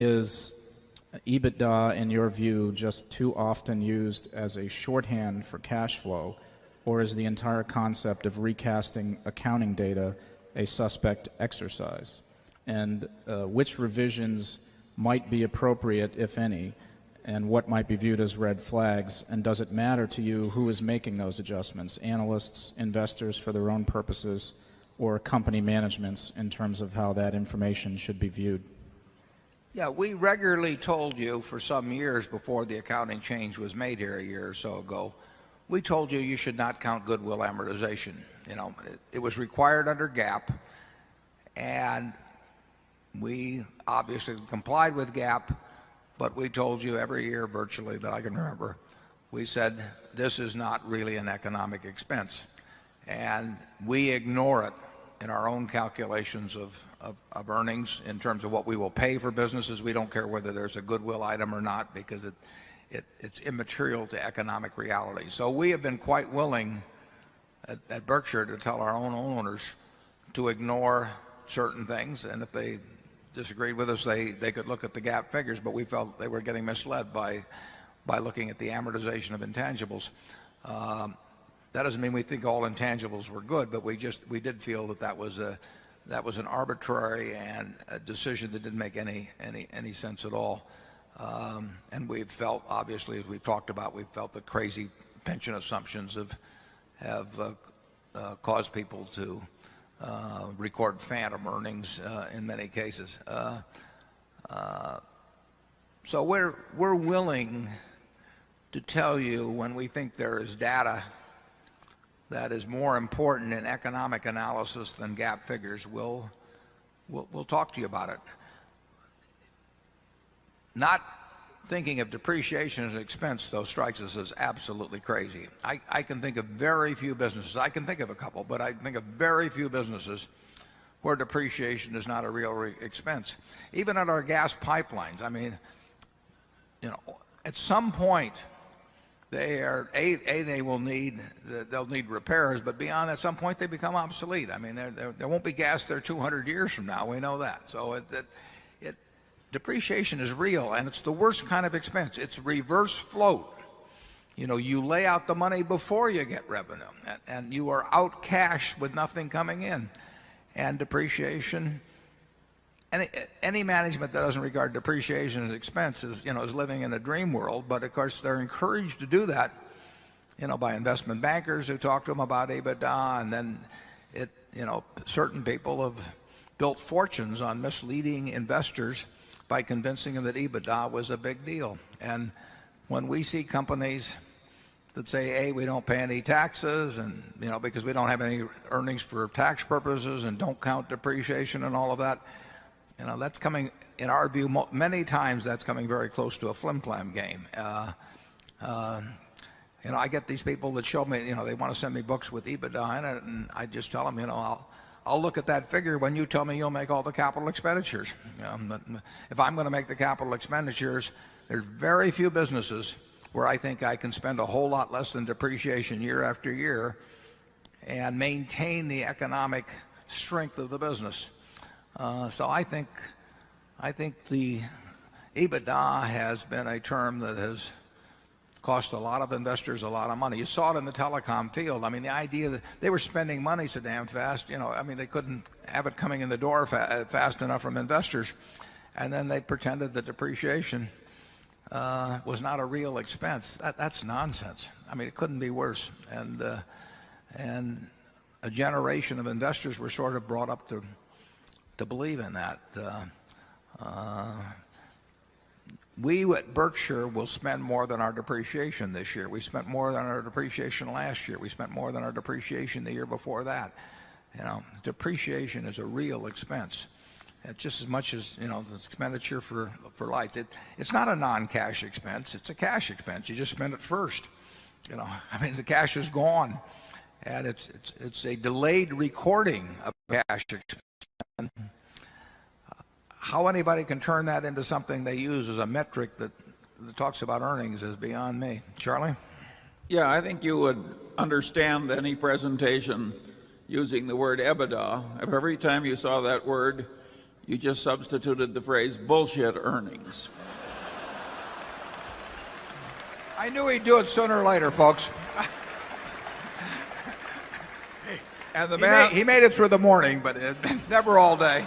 Is EBITDA, in your view, just too often used as a shorthand for cash flow, or is the entire concept of recasting accounting data a suspect exercise? And which revisions might be appropriate, if any, and what might be viewed as red flags? And does it matter to you who is making those adjustments, analysts, investors for their own purposes, or company managements in terms of how that information should be viewed? Yeah, we regularly told you for some years before the accounting change was made here a year or so ago, we told you you should not count goodwill amortization. It was required under GAAP, and we obviously complied with GAAP, but we told you every year virtually that I can remember, we said this is not really an economic expense. And we ignore it in our own calculations of earnings in terms of what we will pay for businesses. We don't care whether there's a goodwill item or not because it's immaterial to economic reality. So we have been quite willing at Berkshire to tell our own owners to ignore certain things, and if they disagreed with us, they could look at the GAAP figures, but we felt they were getting misled by looking at the amortization of intangibles. That doesn't mean we think all intangibles were good, but we did feel that was an arbitrary and a decision that didn't make any sense at all. And we felt, obviously, as we've talked about, we felt that crazy pension assumptions have caused people to record phantom earnings in many cases. So we're willing to tell you when we think there is data that is more important in economic analysis than GAAP figures. We'll talk to you about it. Not thinking of depreciation as an expense, though, strikes us as absolutely crazy. I can think of very few businesses. I can think of a couple, but I think of very few businesses where depreciation is not a real expense. Even at our gas pipelines, I mean, at some point they'll need repairs, but beyond at some point they become obsolete. I mean, there won't be gas there 200 years from now. We know that. So depreciation is real, and it's the worst kind of expense. It's reverse float. You lay out the money before you get revenue, and you are out cash with nothing coming in. And depreciation, any management that doesn't regard depreciation as expense is living in a dream world. But of course they're encouraged to do that, by investment bankers who talk to them about EBITDA, and then certain people have built fortunes on misleading investors by convincing them that EBITDA was a big deal. And when we see companies that say, we don't pay any taxes, and because we don't have any earnings for tax purposes, and don't count depreciation and all of that, that's coming, in our view, many times that's coming very close to a flim-flam game. I get these people that show me, they want to send me books with EBITDA in it, and I just tell them, I'll look at that figure when you tell me you'll make all the capital expenditures. If I'm going to make the capital expenditures, there's very few businesses where I think I can spend a whole lot less than depreciation year after year and maintain the economic strength of the business. So I think the EBITDA has been a term that has cost a lot of investors a lot of money. You saw it in the telecom field. I mean, the idea that they were spending money so damn fast, they couldn't have it coming in the door fast enough from investors. And then they pretended that depreciation was not a real expense. That's nonsense. I mean, it couldn't be worse. And a generation of investors were sort of brought up to believe in that. We at Berkshire will spend more than our depreciation this year. We spent more than our depreciation last year. We spent more than our depreciation the year before that. Depreciation is a real expense. It's just as much as the expenditure for lights. It's not a non-cash expense. It's a cash expense. You just spend it first. The cash is gone, and it's a delayed recording of cash expense. How anybody can turn that into something they use as a metric that talks about earnings is beyond me. Charlie? Yeah, I think you would understand any presentation using the word EBITDA if every time you saw that word you just substituted the phrase bullshit earnings. I knew he'd do it sooner or later, folks. And the man, he made it through the morning, but never all day.